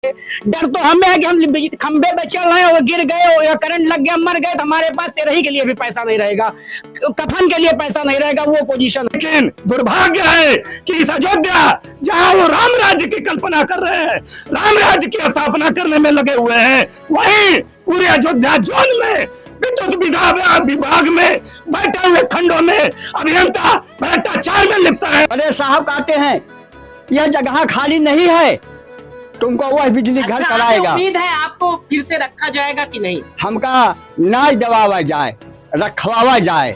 डर तो हमें है कि हम खंबे पे चल रहे हैं और गिर गए या करंट लग गया मर गए तो हमारे पास तेरही के लिए भी पैसा नहीं रहेगा, कफन के लिए पैसा नहीं रहेगा, वो पोजीशन। लेकिन दुर्भाग्य है कि इस अयोध्या जहां वो राम राज्य की कल्पना कर रहे हैं, राम राज्य की स्थापना करने में लगे हुए हैं, वहीं पूरे अयोध्या जोन में विद्युत विभाग में बैठे हुए खंडों में अभियंता भ्रष्टाचार में लिप्त है। अरे साहब कहते हैं यह जगह खाली नहीं है, तुमको वह बिजली घर कराएगा। उम्मीद है आपको फिर से रखा जाएगा कि नहीं? हमका नाच दबावा जाए, रखवावा जाए,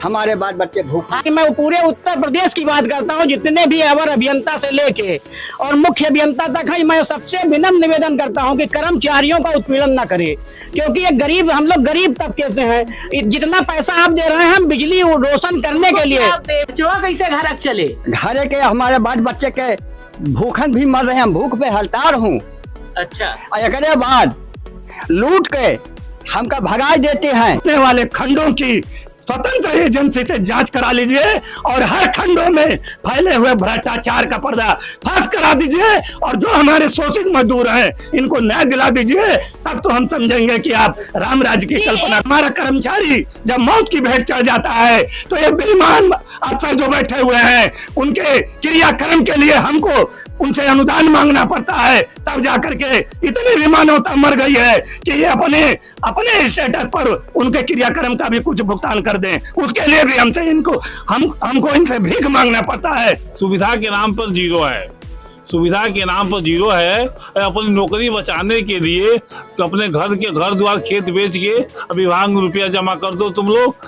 हमारे बाल बच्चे भूखे। मैं पूरे उत्तर प्रदेश की बात करता हूँ, जितने भी अवर अभियंता से लेके और मुख्य अभियंता तक है, मैं सबसे विनम्र निवेदन करता हूँ कि कर्मचारियों का उत्पीड़न न करे, क्योंकि ये गरीब, हम लोग गरीब तबके से हैं। जितना पैसा आप दे रहे हैं हम बिजली रोशन करने के लिए, कैसे घर चले? घरे के हमारे बाल बच्चे के भूखन भी मर रहे हैं, भूख पे हड़ताल हूँ। अच्छा, एकरे बाद लूट के हमका भगाई देते हैं। आने वाले खंडों की स्वतंत्र एजेंसी से जांच करा लीजिए और हर खंडों में फैले हुए भ्रष्टाचार का पर्दा फाश करा दीजिए और जो हमारे शोषित मजदूर हैं इनको न्याय दिला दीजिए, तब तो हम समझेंगे कि आप राम राज्य की कल्पना। हमारा कर्मचारी जब मौत की भेंट चढ़ जाता है तो ये बेईमान अफसर जो बैठे हुए हैं उनके क्रियाक्रम के लिए हमको उनसे अनुदान मांगना पड़ता है, तब जाकर के इतनी विमानवता मर गई है कि ये अपने स्टेटस पर उनके क्रियाक्रम का भी कुछ भुगतान कर दें, उसके लिए भी हमको इनसे भीख मांगना पड़ता है। सुविधा के नाम पर जीरो है, सुविधा के नाम पर जीरो है। अपनी नौकरी बचाने के लिए तो अपने घर द्वार खेत बेच के विभाग में रुपया जमा कर दो तुम लोग,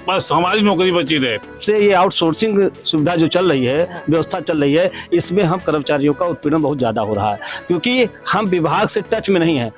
बस हमारी नौकरी बची रहे। से ये आउटसोर्सिंग सुविधा जो चल रही है, व्यवस्था चल रही है, इसमें हम कर्मचारियों का उत्पीड़न बहुत ज्यादा हो रहा है, क्योंकि हम विभाग से टच में नहीं है।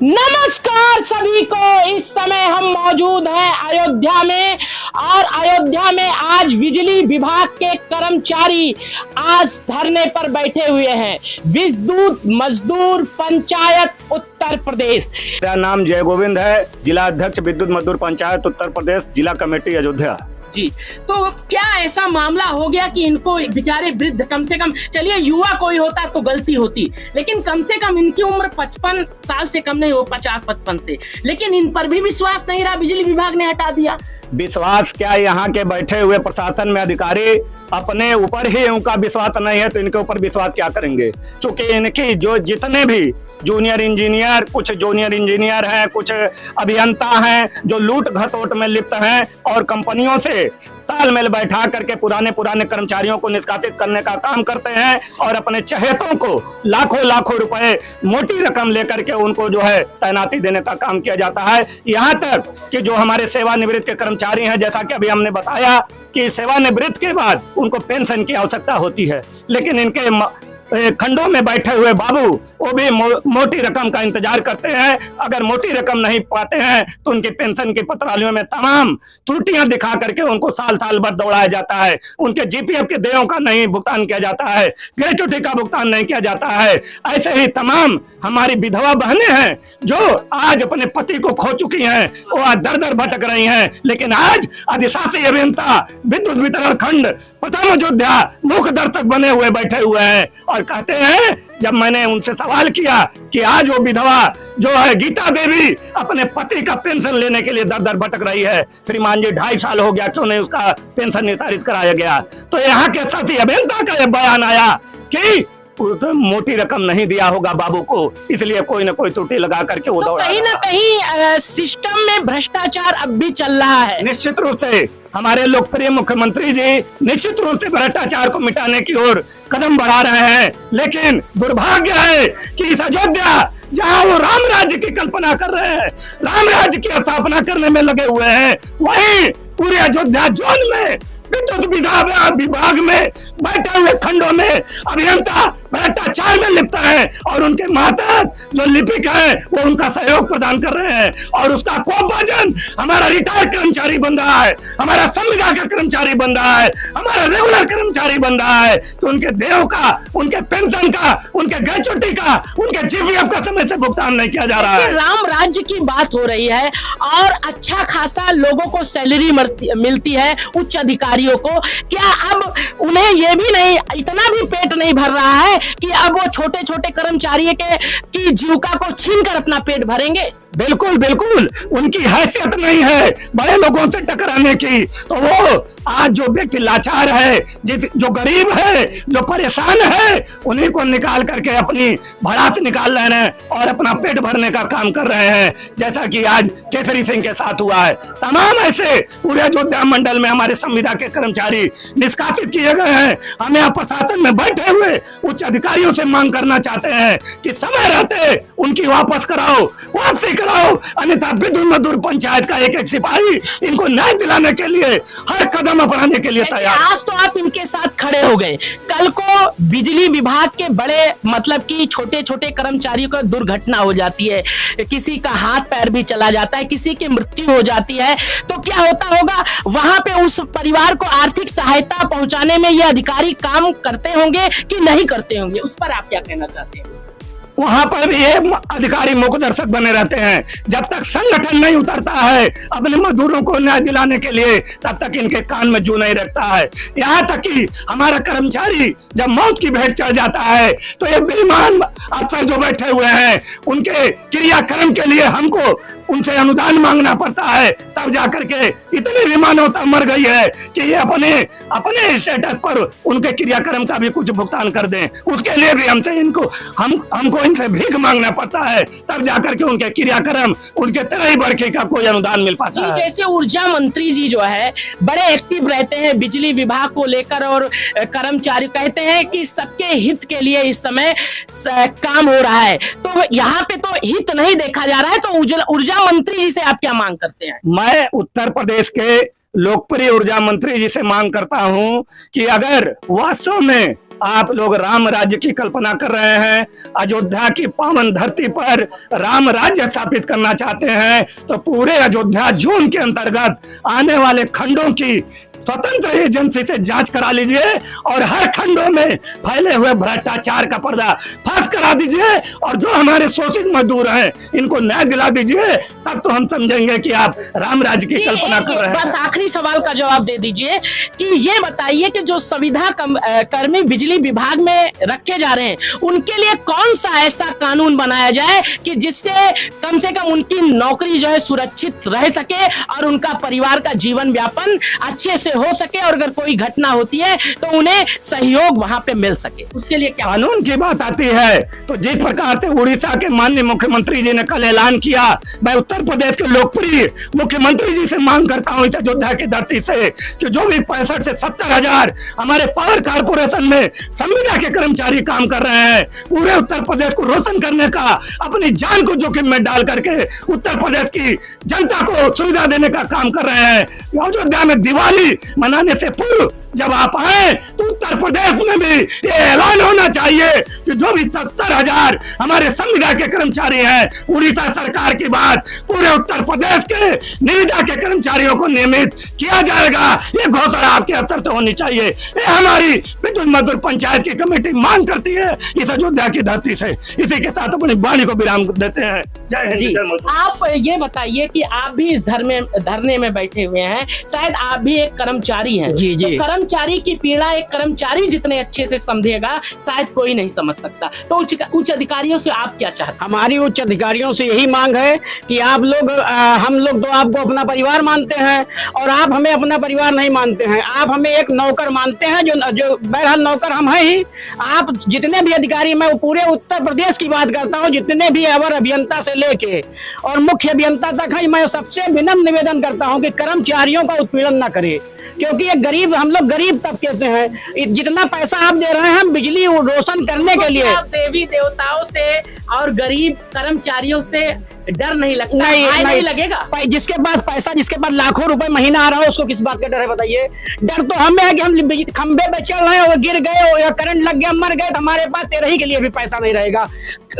नमस्कार सभी को, इस समय हम मौजूद हैं अयोध्या में और अयोध्या में आज बिजली विभाग के कर्मचारी आज धरने पर बैठे हुए हैं। विद्युत मजदूर पंचायत उत्तर प्रदेश। मेरा नाम जय गोविंद है, जिला अध्यक्ष विद्युत मजदूर पंचायत उत्तर प्रदेश, जिला कमेटी अयोध्या जी। तो क्या ऐसा मामला हो गया कि इनको बेचारे वृद्ध, कम से कम चलिए युवा कोई होता तो गलती होती, लेकिन कम से कम इनकी उम्र 55 साल से कम नहीं हो, 50-55 से, लेकिन इन पर भी विश्वास नहीं रहा, बिजली विभाग ने हटा दिया। विश्वास क्या, यहाँ के बैठे हुए प्रशासन में अधिकारी अपने ऊपर ही उनका विश्वास नहीं है तो इनके ऊपर विश्वास क्या करेंगे? क्योंकि इनकी जो जितने भी जूनियर इंजीनियर, कुछ जूनियर इंजीनियर हैं, कुछ अभियंता हैं जो लूट घसोट में लिप्त हैं और कंपनियों से तालमेल बैठा करके पुराने कर्मचारियों को निष्कासित करने का काम करते हैं और अपने चहेतों को लाखों रुपए मोटी रकम लेकर के उनको जो है तैनाती देने का काम किया जाता है। यहाँ तक कि जो हमारे सेवानिवृत्त के कर्मचारी हैं, जैसा कि अभी हमने बताया कि सेवानिवृत्त के बाद उनको पेंशन की आवश्यकता होती है, लेकिन इनके खंडों में बैठे हुए बाबू वो भी मोटी रकम का इंतजार करते हैं। अगर मोटी रकम नहीं पाते हैं तो उनकी पेंशन की पत्रावलियों में तमाम त्रुटियां दिखा करके उनको साल भर दौड़ाया जाता है। उनके जीपीएफ के देयों का नहीं भुगतान किया जाता है, ग्रेच्युटी का भुगतान नहीं किया जाता है। ऐसे ही तमाम हमारी विधवा बहनें हैं जो आज अपने पति को खो चुकी हैं, वो आज दर भटक रही हैं, लेकिन आज अधिशासी अभियंता विद्युत वितरण खंड प्रथम अयोध्या मुख्य दर्शक बने हुए बैठे हुए हैं और कहते हैं, जब मैंने उनसे सवाल किया कि आज वो विधवा जो है गीता देवी अपने पति का पेंशन लेने के लिए दर भटक रही है, श्रीमान जी 2.5 साल हो गया, क्यों नहीं उसका पेंशन निर्धारित कराया गया? तो यहाँ के साथी अभियंता का यह बयान आया कि तो मोटी रकम नहीं दिया होगा बाबू को, इसलिए कोई ना कोई त्रुटि लगा करके वो तो कहीं ना कहीं सिस्टम में भ्रष्टाचार अब भी चल रहा है। निश्चित रूप से हमारे लोकप्रिय मुख्यमंत्री जी निश्चित रूप से भ्रष्टाचार को मिटाने की ओर कदम बढ़ा रहे हैं, लेकिन दुर्भाग्य है कि इस अयोध्या जहां वो राम राज्य की कल्पना कर रहे हैं, राम राज्य की स्थापना करने में लगे हुए हैं, वहीं पूरे अयोध्या जोन में विद्युत विभाग में बैठे हुए खंडों में अभियंता भ्रष्टाचार में लिप्त है और उनके मातहत जो लिपिक है वो उनका सहयोग प्रदान कर रहे हैं और उसका कोपभाजन हमारा रिटायर्ड कर्मचारी बन रहा है, हमारा संविदा का कर्मचारी बन रहा है, हमारा रेगुलर कर्मचारी बन रहा है। तो उनके देयों का, उनके पेंशन का, उनके ग्रेच्युटी का का, उनके जीपीएफ का समय से भुगतान नहीं किया जा रहा है। राम राज्य की बात हो रही है और अच्छा खासा लोगों को सैलरी मिलती है, उच्च अधिकारियों को। क्या अब उन्हें ये भी नहीं, इतना भी पेट नहीं भर रहा है कि अब वो छोटे छोटे कर्मचारी की जीविका को छीनकर अपना पेट भरेंगे? बिल्कुल बिल्कुल, उनकी हैसियत नहीं है बड़े लोगों से टकराने की। तो वो आज जो व्यक्ति लाचार है, जो गरीब है, जो परेशान है, उन्हीं को निकाल करके अपनी भड़ास निकाल रहे हैं और अपना पेट भरने का काम कर रहे हैं, जैसा कि आज केसरी सिंह के साथ हुआ है। तमाम ऐसे पूरे अयोध्या मंडल में हमारे संविदा के कर्मचारी निष्कासित किए गए हैं। हम यहाँ प्रशासन में बैठे हुए उच्च अधिकारियों से मांग करना चाहते हैं कि समय रहते उनकी वापस कराओ, वापसी कराओ, अन्यथा विद्युत मजदूर पंचायत का एक एक सिपाही इनको न्याय दिलाने के लिए हर कदम अपनाने के लिए तैयार। आज तो आप इनके साथ खड़े हो गए, कल को बिजली विभाग के बड़े मतलब कि छोटे छोटे कर्मचारियों को दुर्घटना हो जाती है, किसी का हाथ पैर भी चला जाता है, किसी की मृत्यु हो जाती है, तो क्या होता होगा वहां पे? उस परिवार को आर्थिक सहायता पहुंचाने में ये अधिकारी काम करते होंगे कि नहीं करते होंगे? उस पर आप क्या कहना चाहते हैं? वहां पर भी ये अधिकारी मूक दर्शक बने रहते हैं। जब तक संगठन नहीं उतरता है अपने मजदूरों को न्याय दिलाने के लिए, तब तक इनके कान में जू नहीं रखता है। यहाँ तक कि हमारा कर्मचारी जब मौत की भेंट चढ़ जाता है तो ये बेईमान अफसर जो बैठे हुए हैं, उनके क्रियाक्रम के लिए हमको उनसे अनुदान मांगना पड़ता है, तब जाकर के इतनी विमानवता मर गई है कि ये अपने स्टेटस पर उनके क्रियाक्रम का भी कुछ भुगतान कर दें। उसके लिए भी हमको इनसे भीख मांगना पड़ता है, तब जाकर के उनके क्रियाक्रम, उनके तरह बरखे का कोई अनुदान मिल पाता है। जैसे ऊर्जा मंत्री जी जो है बड़े एक्टिव रहते हैं बिजली विभाग को लेकर, और कर्मचारी कहते हैं कि सबके हित के लिए इस समय काम हो रहा है, तो यहाँ पे तो हित नहीं देखा जा रहा है। तो ऊर्जा मंत्री जी से आप क्या मांग करते हैं? मैं उत्तर प्रदेश के लोकप्रिय ऊर्जा मंत्री जी से मांग करता हूं कि अगर वास्तव में आप लोग राम राज्य की कल्पना कर रहे हैं, अयोध्या की पावन धरती पर राम राज्य स्थापित करना चाहते हैं, तो पूरे अयोध्या जोन के अंतर्गत आने वाले खंडों की स्वतंत्र एजेंसी से जांच करा लीजिए और हर खंडों में फैले हुए भ्रष्टाचार का पर्दा फाश करा दीजिए, और जो हमारे शोषित मजदूर हैं इनको न्याय दिला दीजिए, तब तो हम समझेंगे कि आप राम राज्य की कल्पना कर रहे हैं। बस आखिरी सवाल का जवाब दे दीजिए कि ये बताइए कि जो संविदा कर्मी बिजली विभाग में रखे जा रहे हैं, उनके लिए कौन सा ऐसा कानून बनाया जाए कि जिससे कम से कम उनकी नौकरी जो है सुरक्षित रह सके और उनका परिवार का जीवन व्यापन अच्छे से हो सके, और अगर कोई घटना होती है तो उन्हें सहयोग वहां पे मिल सके? उसके लिए क्या कानून की बात आती है तो जिस प्रकार से उड़ीसा के माननीय मुख्यमंत्री जी ने कल ऐलान किया, मैं उत्तर प्रदेश के लोकप्रिय मुख्यमंत्री जी से मांग करता हूं इस अयोध्या की धरती से कि जो भी 65 से 70 हजार हमारे पावर कारपोरेशन में संविदा के कर्मचारी काम कर रहे हैं, पूरे उत्तर प्रदेश को रोशन करने का अपनी जान को जोखिम में डाल करके उत्तर प्रदेश की जनता को सुविधा देने का काम कर रहे हैं। अयोध्या में दिवाली मनाने से पूर्व जब आप आए तो उत्तर प्रदेश में भी ये ऐलान होना चाहिए कि जो भी 70 हजार हमारे संविदा के कर्मचारी हैं, उड़ीसा सरकार की बात पूरे उत्तर प्रदेश के निविदा के कर्मचारियों को नियमित किया जाएगा। ये घोषणा आपके स्तर से होनी चाहिए। ये हमारी विद्युत मजदूर पंचायत की कमेटी मांग करती है इस अयोध्या की धरती से। इसी के साथ अपनी वाणी को विराम देते हैं। जय हिंद, जय माता। आप ये बताइए कि आप भी इस धरने में बैठे हुए हैं, शायद आप भी एक कर्मचारी हैं। जी, जी। तो कर्मचारी की पीड़ा एक कर्मचारी जितने अच्छे से समझेगा शायद कोई नहीं समझ सकता। तो उच्च अधिकारियों से आप क्या चाहते हैं? हमारी उच्च अधिकारियों से यही मांग है कि आप लोग हम लोग तो आपको अपना परिवार मानते हैं और आप हमें अपना परिवार नहीं मानते हैं। आप हमें एक नौकर मानते हैं, जो बहरहाल नौकर हम हैं ही। आप जितने भी अधिकारी, मैं पूरे उत्तर प्रदेश की बात करता हूँ, जितने भी अवर अभियंता से लेके और मुख्य अभियंता तक है, मैं सबसे विनम्र निवेदन करता हूँ कि कर्मचारियों का उत्पीड़न न करे, क्योंकि ये गरीब, हम लोग गरीब तबके से हैं। जितना पैसा आप दे रहे हैं हम बिजली रोशन करने के लिए, देवी देवताओं से और गरीब कर्मचारियों से डर नहीं लगता? नहीं लगेगा। जिसके पास पैसा, जिसके पास लाखों रुपए महीना आ रहा हो, उसको किस बात का डर है बताइए? डर तो हमें है कि हम खंबे पे चल रहे हैं और गिर गए या करंट लग गया, मर गए, तो हमारे पास तेरही के लिए भी पैसा नहीं रहेगा,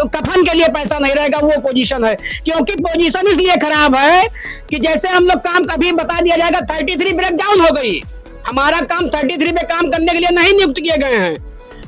कफन के लिए पैसा नहीं रहेगा। वो पोजीशन है, क्योंकि पोजीशन इसलिए खराब है कि जैसे हम लोग काम कभी बता दिया जाएगा 33 ब्रेक डाउन हो गई, हमारा काम 33 पे काम करने के लिए नहीं नियुक्त किए गए हैं।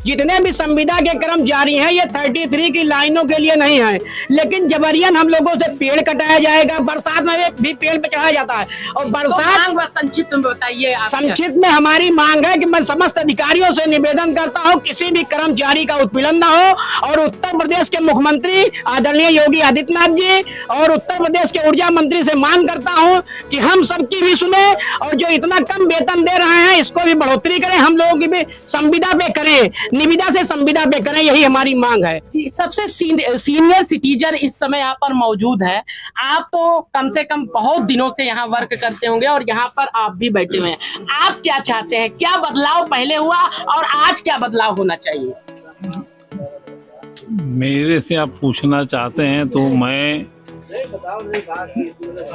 जितने भी संविदा के कर्मचारी हैं ये 33 की लाइनों के लिए नहीं है, लेकिन जबरियन हम लोगों से पेड़ कटाया जाएगा। बरसात में भी पेड़ पे चढ़ाया जाता है। और बरसात तो संक्षिप्त में बताइए आप। संक्षिप्त में हमारी मांग है कि मैं समस्त अधिकारियों से निवेदन करता हूं किसी भी कर्मचारी का उत्पीड़न न हो, और उत्तर प्रदेश के मुख्यमंत्री आदरणीय योगी आदित्यनाथ जी और उत्तर प्रदेश के ऊर्जा मंत्री से मांग करता हूं कि हम सबकी भी सुने, और जो इतना कम वेतन दे रहे हैं इसको भी बढ़ोतरी करें, हम लोगों की भी संविदा पे करें, निविदा से संविदा पे करें, यही हमारी मांग है। सबसे सीनियर सिटीजन इस समय यहाँ पर मौजूद है। आप तो कम से कम बहुत दिनों से यहाँ वर्क करते होंगे और यहाँ पर आप भी बैठे हुए हैं। आप क्या चाहते हैं, क्या बदलाव पहले हुआ और आज क्या बदलाव होना चाहिए? मेरे से आप पूछना चाहते हैं तो मैं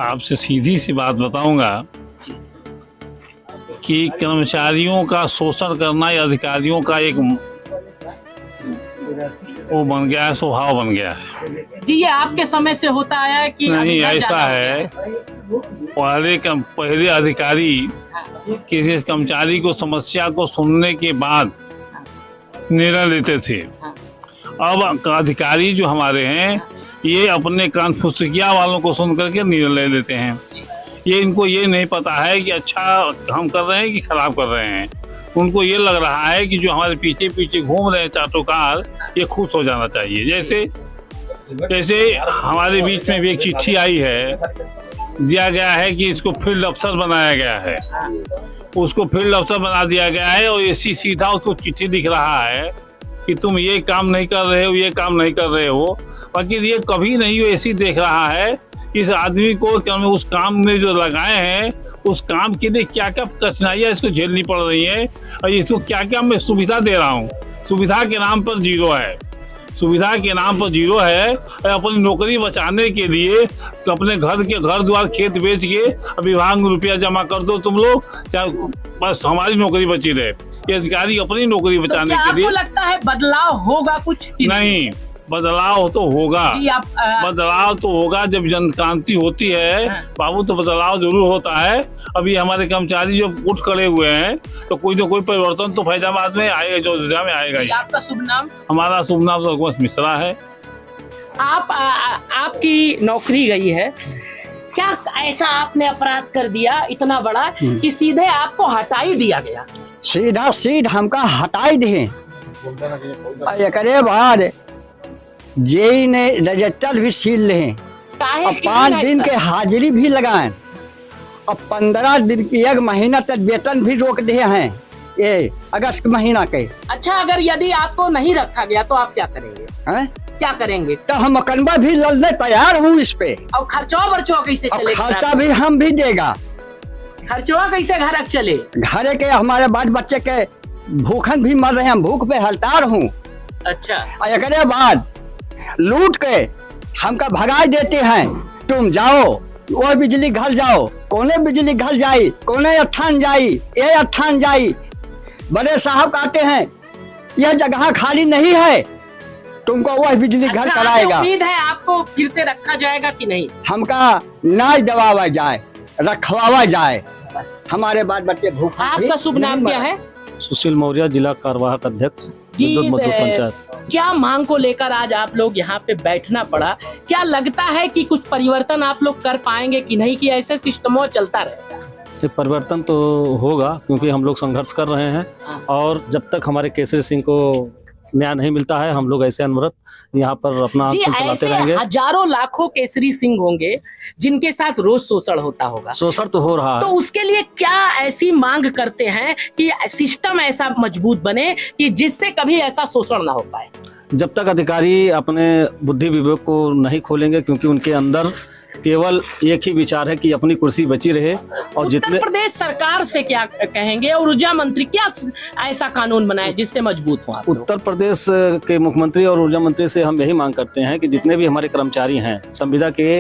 आपसे सीधी सी बात बताऊंगा कि कर्मचारियों का शोषण करना या अधिकारियों का एक वो बन गया है, स्वभाव बन गया है। जी, ये आपके समय से होता आया है कि नहीं, अभी ऐसा ज्यादा है। पहले अधिकारी किसी कर्मचारी को समस्या को सुनने के बाद निर्णय लेते थे। अब अधिकारी जो हमारे हैं ये अपने कानफुसकिया वालों को सुन करके निर्णय लेते हैं। इनको ये नहीं पता है कि अच्छा हम कर रहे हैं कि खराब कर रहे हैं। उनको ये लग रहा है कि जो हमारे पीछे पीछे घूम रहे हैं चाटोकार, ये खुश हो जाना चाहिए। जैसे हमारे बीच में भी एक चिट्ठी आई है, दिया गया है कि इसको फील्ड अफसर बनाया गया है। उसको फील्ड अफसर बना दिया गया है और एसी सीधा उसको चिट्ठी लिख रहा है कि तुम ये काम नहीं कर रहे हो, ये काम नहीं कर रहे हो। बाकी ये कभी नहीं ऐसी देख रहा है कि इस आदमी को उस काम में जो लगाए हैं उस काम के लिए क्या क्या कठिनाइयाँ इसको झेलनी पड़ रही है और इसको क्या क्या मैं सुविधा दे रहा हूँ। सुविधा के नाम पर जीरो है, सुविधा के नाम पर जीरो है। और अपनी नौकरी बचाने के लिए अपने घर द्वार खेत बेच के विभाग में रुपया जमा कर दो तुम लोग, चाहे बस हमारी नौकरी बची रहे। ये अधिकारी अपनी नौकरी बचाने के लिए। आपको लगता है बदलाव होगा कुछ कि नहीं? बदलाव तो होगा। बदलाव तो होगा जब जन क्रांति होती है बाबू, तो बदलाव जरूर होता है। अभी हमारे कर्मचारी जो उठ खड़े हुए हैं तो कोई ना कोई परिवर्तन तो फैजाबाद में आएगा, जो अयोध्या में आएगा ही। आपका शुभ नाम? हमारा शुभ नाम रघुवंश मिश्रा है। आपकी नौकरी गई है, क्या ऐसा आपने अपराध कर दिया इतना बड़ा कि सीधे आपको हटा ही दिया गया? सीधा हमका हटाई दिए। एकरे बाद जेई ने रजिस्टर भी सील ले, अब 5 दिन के हाजिरी भी लगाए, अब 15 दिन की 1 महीना तक वेतन भी रोक दिए हैं ये अगस्त महीना के। अच्छा, अगर यदि आपको नहीं रखा गया तो आप क्या करेंगे? क्या करेंगे? तो हम मकनबा भी लड़ने तैयार हूँ इस पे। और खर्चा कैसे चलेगा? खर्चा भी हम भी देगा। खर्चा कैसे घर चले? घर के हमारे बाल बच्चे के भूखन भी मर रहे हैं, भूख पे हड़ताल हूँ। अच्छा, एकरे बाद लूट के हमका भगाई देते हैं, तुम जाओ वो बिजली घर जाओ, कोने बिजली घर जाई, कोने अठान जाई, ये अठान जाई। बड़े साहब कहते हैं यह जगह खाली नहीं है, तुमको वह बिजली घर कराएगा। उम्मीद है आपको फिर से रखा जाएगा कि नहीं? हमका ना दबावा जाए, रखवावा जाए, हमारे बाल बच्चे भूख। आपका शुभ नाम क्या है? सुशील मौर्य, जिला कार्यवाहक अध्यक्ष जी, मधु पंचायत। क्या मांग को लेकर आज आप लोग यहाँ पे बैठना पड़ा? क्या लगता है कि कुछ परिवर्तन आप लोग कर पाएंगे कि नहीं, कि ऐसे सिस्टमों चलता रहेगा? परिवर्तन तो होगा क्योंकि हम लोग संघर्ष कर रहे हैं और जब तक हमारे केसरी सिंह को न्याय नहीं मिलता है हम लोग ऐसे अनवरत यहाँ पर अपना आंदोलन चलाते रहेंगे। हजारों लाखों केसरी सिंह होंगे जिनके साथ रोज शोषण होता होगा। शोषण तो हो रहा है, तो उसके लिए क्या ऐसी मांग करते हैं कि सिस्टम ऐसा मजबूत बने कि जिससे कभी ऐसा शोषण ना हो पाए? जब तक अधिकारी अपने बुद्धि विवेक को नहीं खोलेंगे, क्योंकि उनके अंदर केवल एक ही विचार है कि अपनी कुर्सी बची रहे। और जितने उत्तर प्रदेश सरकार से क्या कहेंगे और ऊर्जा मंत्री क्या ऐसा कानून बनाए जिससे मजबूत हो? उत्तर प्रदेश के मुख्यमंत्री और ऊर्जा मंत्री से हम यही मांग करते हैं कि जितने भी हमारे कर्मचारी हैं संविदा के,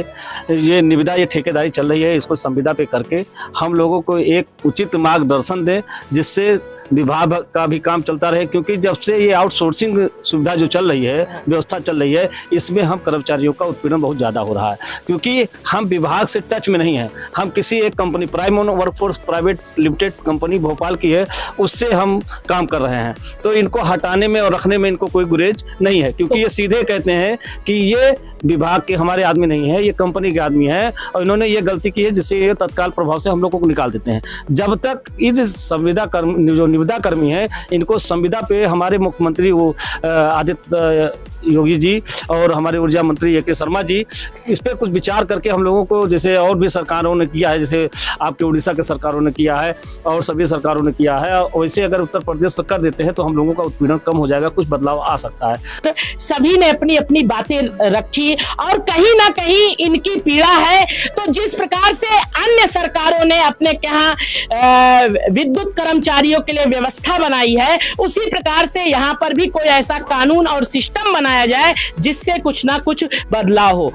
ये निविदा ये ठेकेदारी चल रही है, इसको संविदा पे करके हम लोगों को एक उचित मार्गदर्शन दे, जिससे विभाग का भी काम चलता रहे, क्योंकि जब से ये आउटसोर्सिंग सुविधा जो चल रही है, व्यवस्था चल रही है, इसमें हम कर्मचारियों का उत्पीड़न बहुत ज़्यादा हो रहा है, क्योंकि हम विभाग से टच में नहीं हैं। हम किसी एक company prime workforce private limited company Bhopal की है, उससे हम काम कर रहे हैं, तो इनको हटाने में और रखने में इनको कोई गुरेज नहीं है, क्योंकि ये सीधे कहते हैं कि ये विभाग के हमारे आदमी नहीं है, ये कंपनी के आदमी है और इन्होंने ये गलती की है, जिससे ये तत्काल प्रभाव से हम लोगों को निकाल देते हैं। जब तक इन जो निविदा कर्मी हैं, इनको संविदा पे हमारे मुख्यमंत्री वो आदित्य योगी जी और हमारे ऊर्जा मंत्री ए.के. शर्मा जी इस पे कुछ विचार करके हम लोगों को, जैसे और भी सरकारों ने किया है, जैसे आपके उड़ीसा के सरकारों ने किया है और सभी सरकारों ने किया है, वैसे अगर उत्तर प्रदेश पर कर देते हैं तो हम लोगों का उत्पीड़न कम हो जाएगा, कुछ बदलाव आ सकता है। सभी ने अपनी अपनी बातें रखी और कहीं ना कहीं इनकी पीड़ा है। तो जिस प्रकार से अन्य सरकारों ने अपने यहाँ विद्युत कर्मचारियों के लिए व्यवस्था बनाई है, उसी प्रकार से यहाँ पर भी कोई ऐसा कानून और सिस्टम बनाया जाए जिससे कुछ ना कुछ बदलाव हो।